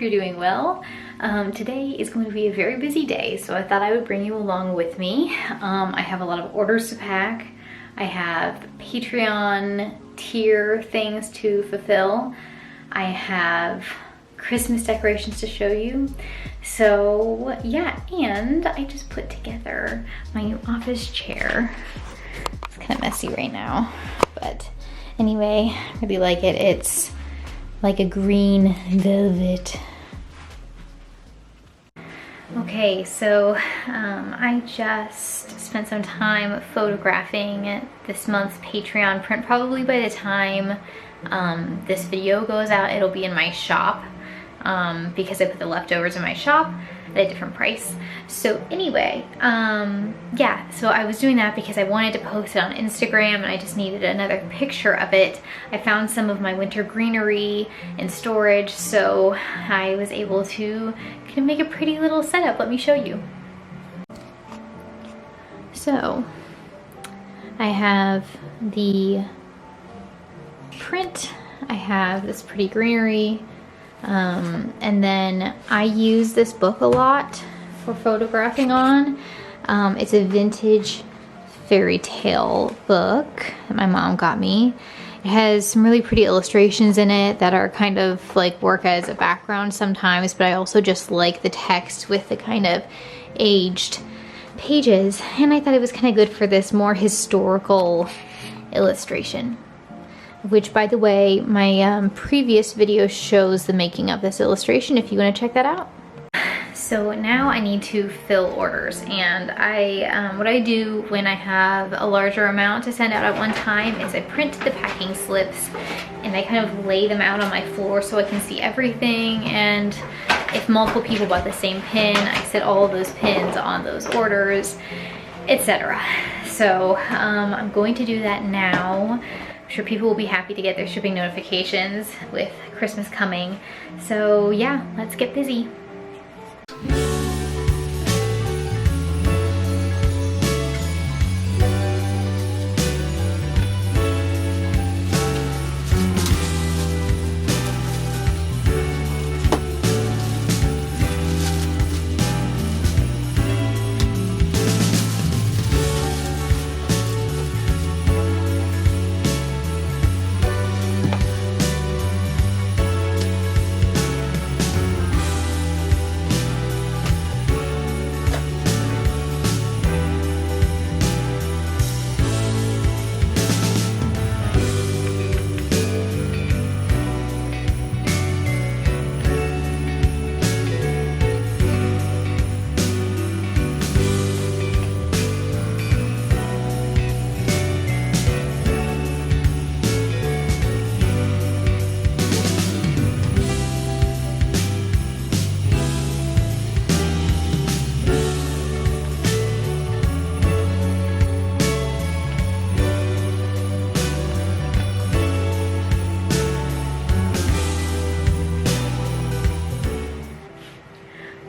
you're doing well. Today is going to be a very busy day, so I thought I would bring you along with me. I have a lot of orders to pack. I have Patreon tier things to fulfill. I have Christmas decorations to show you. So yeah, and I just put together my new office chair. It's kind of messy right now, but anyway, I really like it. It's like a green velvet. Okay, so I just spent some time photographing this month's Patreon print. Probably by the time this video goes out, it'll be in my shop because I put the leftovers in my shop at a different price. So anyway, yeah, so I was doing that because I wanted to post it on Instagram and I just needed another picture of it. I found some of my winter greenery in storage, so I was able to kind of make a pretty little setup. Let me show you. So I have the print, I have this pretty greenery, and then I use this book a lot for photographing on. It's a vintage fairy tale book that my mom got me. It has some really pretty illustrations in it that are kind of like work as a background sometimes, but I also just like the text with the kind of aged pages, and I thought it was kind of good for this more historical illustration. Which, by the way, my previous video shows the making of this illustration if you want to check that out. So now I need to fill orders, and what I do when I have a larger amount to send out at one time is I print the packing slips and I kind of lay them out on my floor so I can see everything, and if multiple people bought the same pin, I set all of those pins on those orders, etc. So I'm going to do that now. I'm sure people will be happy to get their shipping notifications with Christmas coming. So yeah, let's get busy.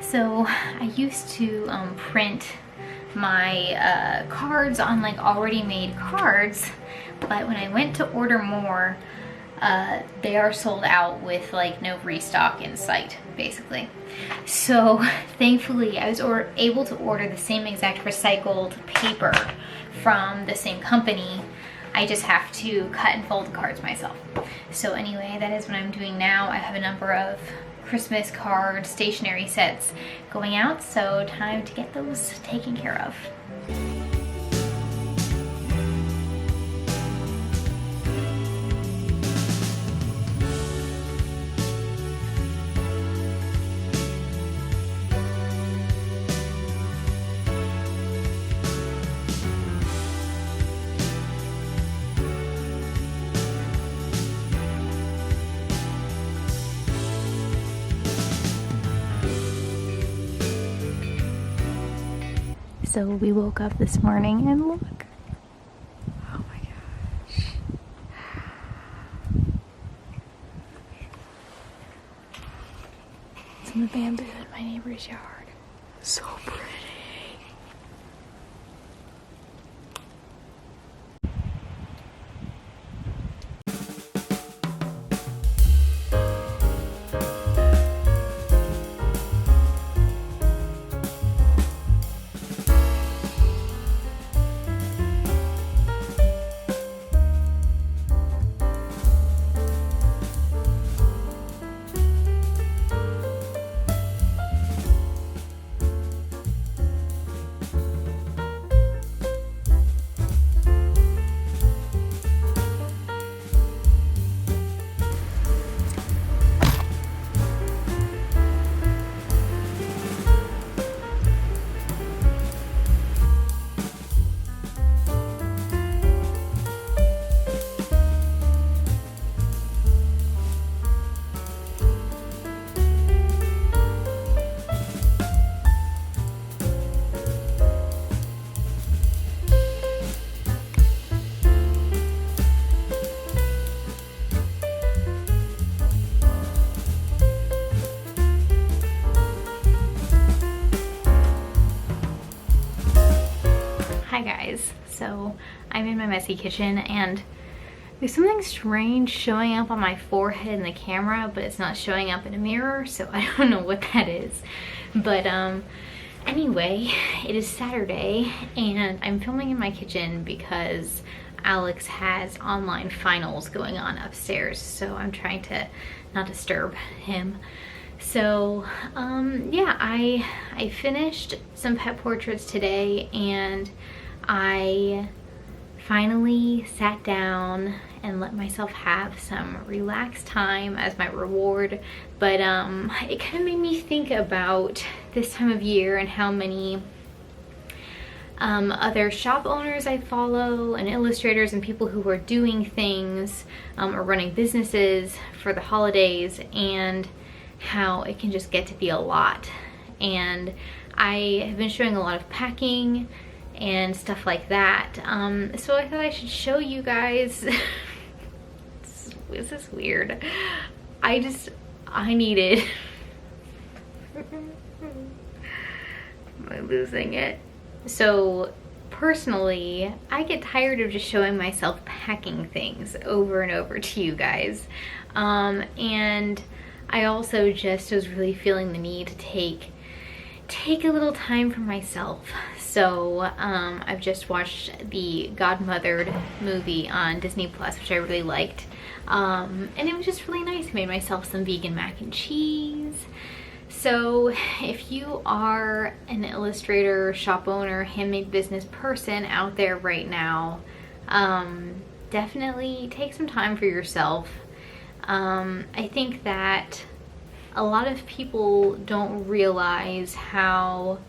So I used to print my cards on like already made cards, but when I went to order more, they are sold out with like no restock in sight, basically. So thankfully I was able to order the same exact recycled paper from the same company. I just have to cut and fold the cards myself. So anyway, that is what I'm doing now. I have a number of Christmas card stationery sets going out, so time to get those taken care of. So we woke up this morning and look. Oh my gosh. It's in the bamboo in my neighbor's yard. So pretty. Hi guys. So I'm in my messy kitchen and there's something strange showing up on my forehead in the camera, but it's not showing up in a mirror, so I don't know what that is. But anyway, it is Saturday and I'm filming in my kitchen because Alex has online finals going on upstairs, so I'm trying to not disturb him. So yeah, I finished some pet portraits today and I finally sat down and let myself have some relaxed time as my reward. But it kind of made me think about this time of year and how many other shop owners I follow and illustrators and people who are doing things or running businesses for the holidays, and how it can just get to be a lot. And I have been showing a lot of packing and stuff like that. So I thought I should show you guys. This is weird. I needed. Am I losing it? So personally, I get tired of just showing myself packing things over and over to you guys. And I also just was really feeling the need to take a little time for myself. So I've just watched the Godmothered movie on Disney Plus, which I really liked. And it was just really nice. I made myself some vegan mac and cheese. So if you are an illustrator, shop owner, handmade business person out there right now, definitely take some time for yourself. I think that a lot of people don't realize how,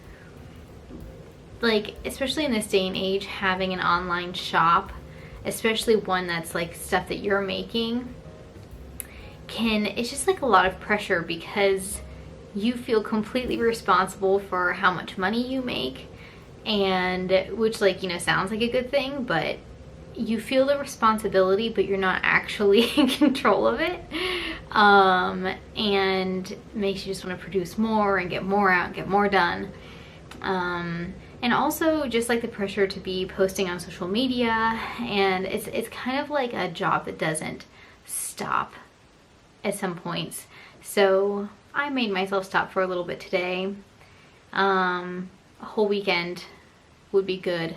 like, especially in this day and age, having an online shop, especially one that's like stuff that you're making, it's just like a lot of pressure, because you feel completely responsible for how much money you make, and which, like, you know, sounds like a good thing, but you feel the responsibility, but you're not actually in control of it. And makes you just want to produce more and get more out, get more done. And also just like the pressure to be posting on social media, and it's kind of like a job that doesn't stop at some points. So I made myself stop for a little bit today. A whole weekend would be good.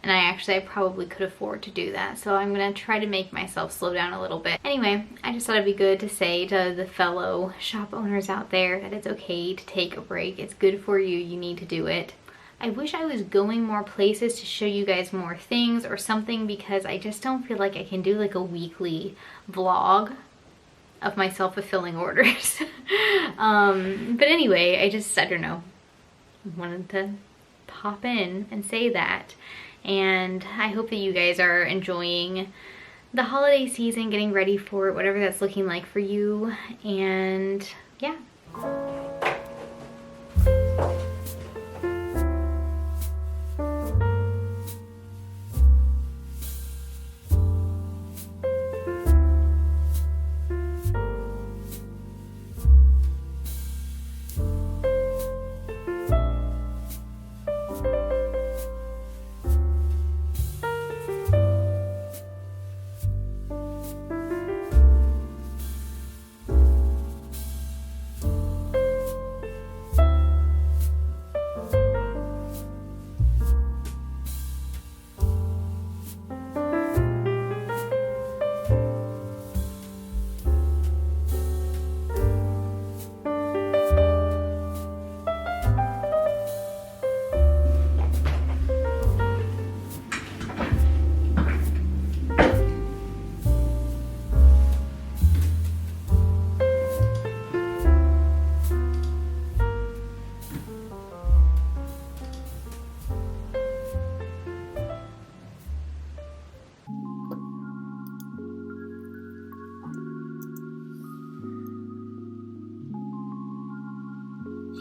And I probably could afford to do that. So I'm gonna try to make myself slow down a little bit. Anyway, I just thought it'd be good to say to the fellow shop owners out there that it's okay to take a break. It's good for you, you need to do it. I wish I was going more places to show you guys more things or something, because I just don't feel like I can do like a weekly vlog of myself fulfilling orders. But anyway, I don't know, wanted to pop in and say that. And I hope that you guys are enjoying the holiday season, getting ready for it, whatever that's looking like for you. And yeah.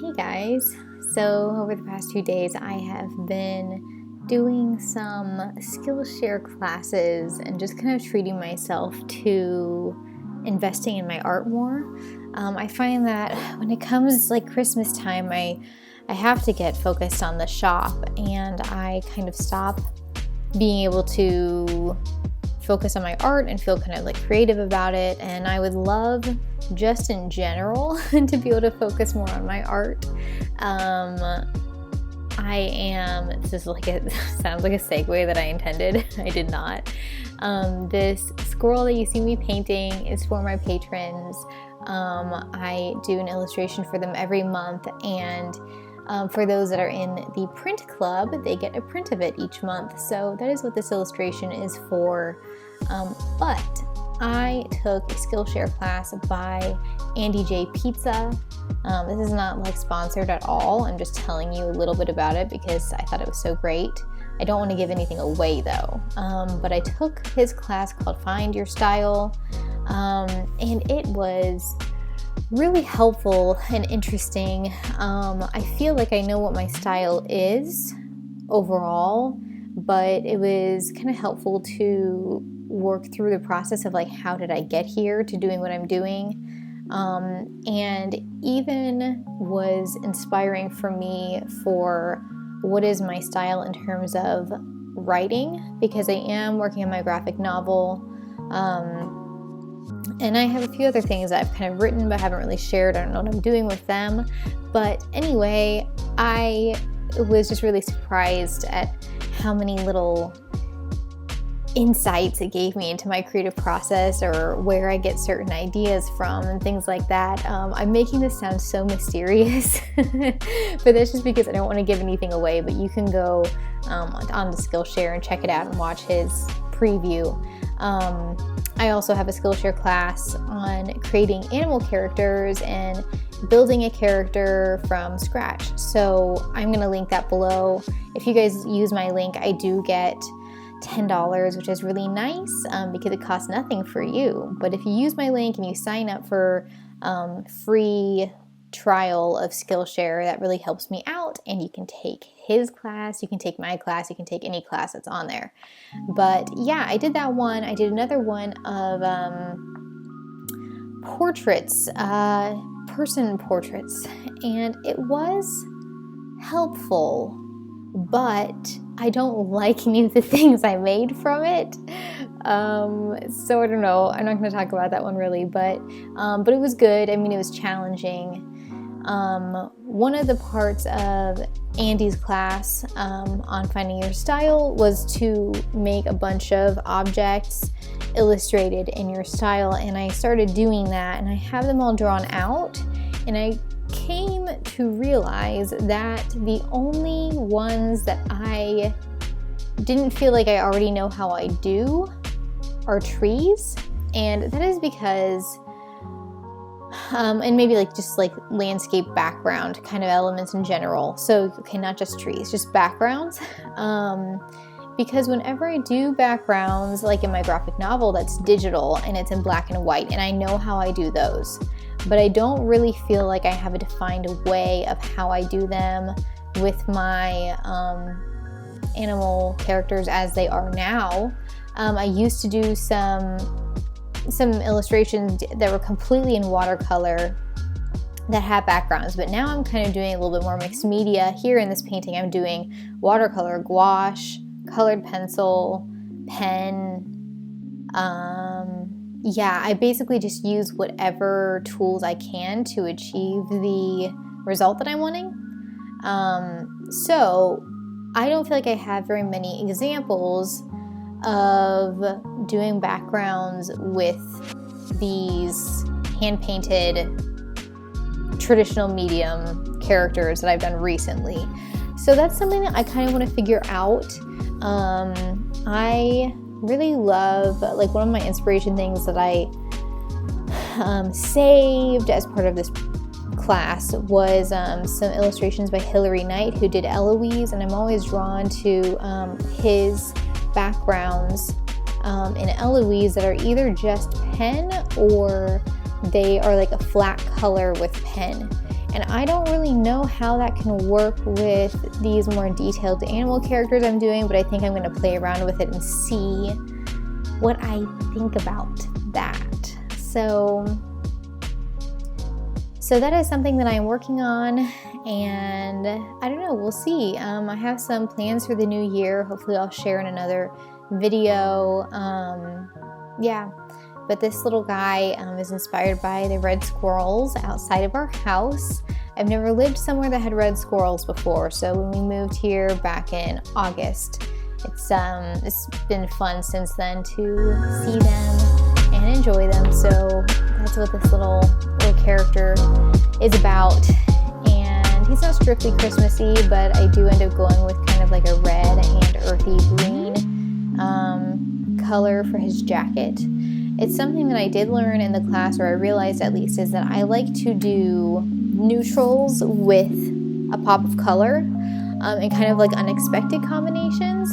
Hey guys, so over the past 2 days I have been doing some Skillshare classes and just kind of treating myself to investing in my art more. I find that when it comes like Christmas time, I I have to get focused on the shop, and I kind of stop being able to focus on my art and feel kind of like creative about it. And I would love, just in general, to be able to focus more on my art. This is like sounds like a segue that I intended. I did not. This squirrel that you see me painting is for my patrons. I do an illustration for them every month, and for those that are in the print club, they get a print of it each month. So that is what this illustration is for. But I took a Skillshare class by Andy J. Pizza. This is not like sponsored at all. I'm just telling you a little bit about it because I thought it was so great. I don't want to give anything away though. But I took his class called Find Your Style, and it was really helpful and interesting. I feel like I know what my style is overall, but it was kind of helpful to work through the process of like, how did I get here to doing what I'm doing? And even was inspiring for me for what is my style in terms of writing, because I am working on my graphic novel. And I have a few other things that I've kind of written but haven't really shared. I don't know what I'm doing with them. But anyway, I was just really surprised at how many little insights it gave me into my creative process, or where I get certain ideas from and things like that. I'm making this sound so mysterious, but that's just because I don't want to give anything away. But you can go on to Skillshare and check it out and watch his preview. I also have a Skillshare class on creating animal characters and building a character from scratch. So I'm going to link that below. If you guys use my link, I do get $10, which is really nice because it costs nothing for you. But if you use my link and you sign up for free trial of Skillshare, that really helps me out, and you can take his class, you can take my class, you can take any class that's on there. But yeah, I did that one. I did another one of portraits, person portraits, and it was helpful, but I don't like any of the things I made from it. So I don't know. I'm not going to talk about that one really, but it was good. I mean, it was challenging. One of the parts of Andy's class on Finding Your Style was to make a bunch of objects illustrated in your style, and I started doing that, and I have them all drawn out, and I came to realize that the only ones that I didn't feel like I already know how I do are trees, and that is because and maybe like just like landscape background kind of elements in general. So okay, not just trees, just backgrounds. Because whenever I do backgrounds, like in my graphic novel, that's digital and it's in black and white, and I know how I do those, but I don't really feel like I have a defined way of how I do them with my animal characters as they are now. I used to do some illustrations that were completely in watercolor that have backgrounds, but now I'm kind of doing a little bit more mixed media. Here in this painting, I'm doing watercolor, gouache, colored pencil, pen. Yeah, I basically just use whatever tools I can to achieve the result that I'm wanting. So I don't feel like I have very many examples of doing backgrounds with these hand-painted traditional medium characters that I've done recently. So that's something that I kind of want to figure out. I really love, like, one of my inspiration things that I saved as part of this class was some illustrations by Hilary Knight, who did Eloise, and I'm always drawn to his backgrounds in Eloise that are either just pen or they are like a flat color with pen. And I don't really know how that can work with these more detailed animal characters I'm doing, but I think I'm going to play around with it and see what I think about that. So So that is something that I'm working on, and I don't know, we'll see. I have some plans for the new year. Hopefully I'll share in another video. Yeah, but this little guy is inspired by the red squirrels outside of our house. I've never lived somewhere that had red squirrels before, so when we moved here back in August, it's been fun since then to see them and enjoy them. So that's what this little character is about. And he's not strictly Christmassy, but I do end up going with kind of like a red and earthy green color for his jacket. It's something that I did learn in the class, or I realized at least, is that I like to do neutrals with a pop of color and kind of like unexpected combinations.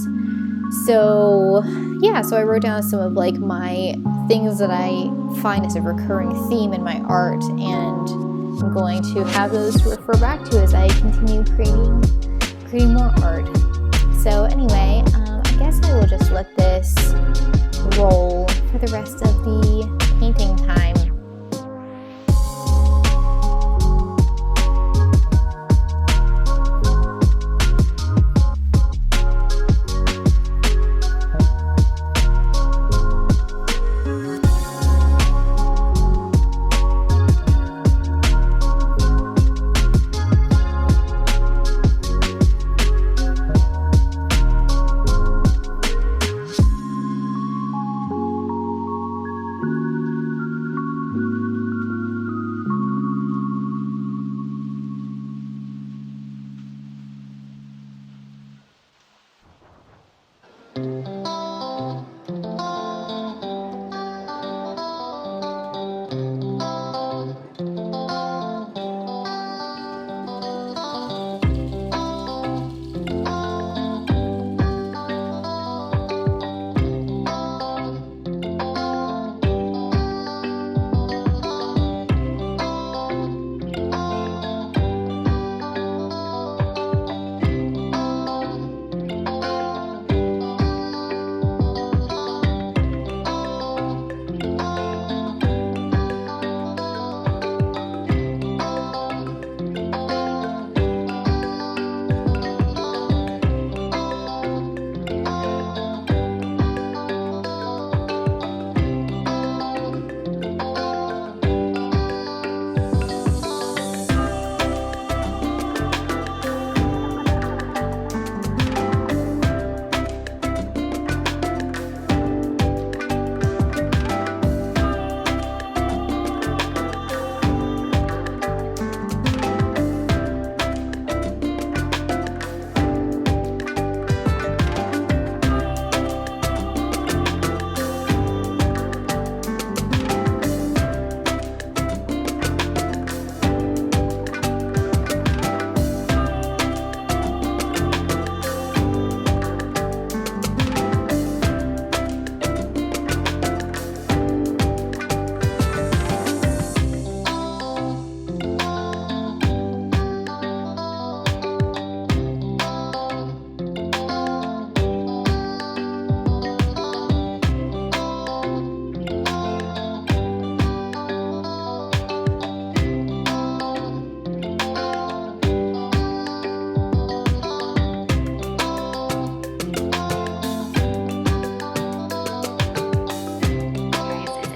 So yeah, so I wrote down some of like my things that I find as a recurring theme in my art, and I'm going to have those to refer back to as I continue creating more art. So anyway, I guess I will just let this roll for the rest of the painting time.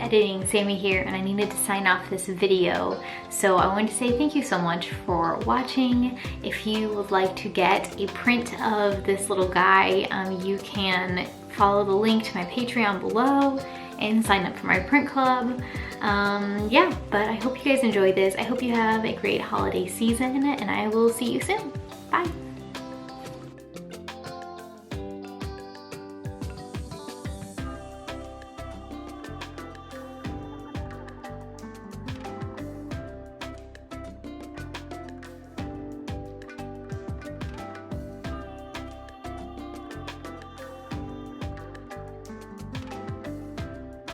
Editing Sammy here, and I needed to sign off this video, so I wanted to say thank you so much for watching. If you would like to get a print of this little guy, you can follow the link to my Patreon below and sign up for my print club. Yeah, but I hope you guys enjoyed this. I hope you have a great holiday season, and I will see you soon. Bye.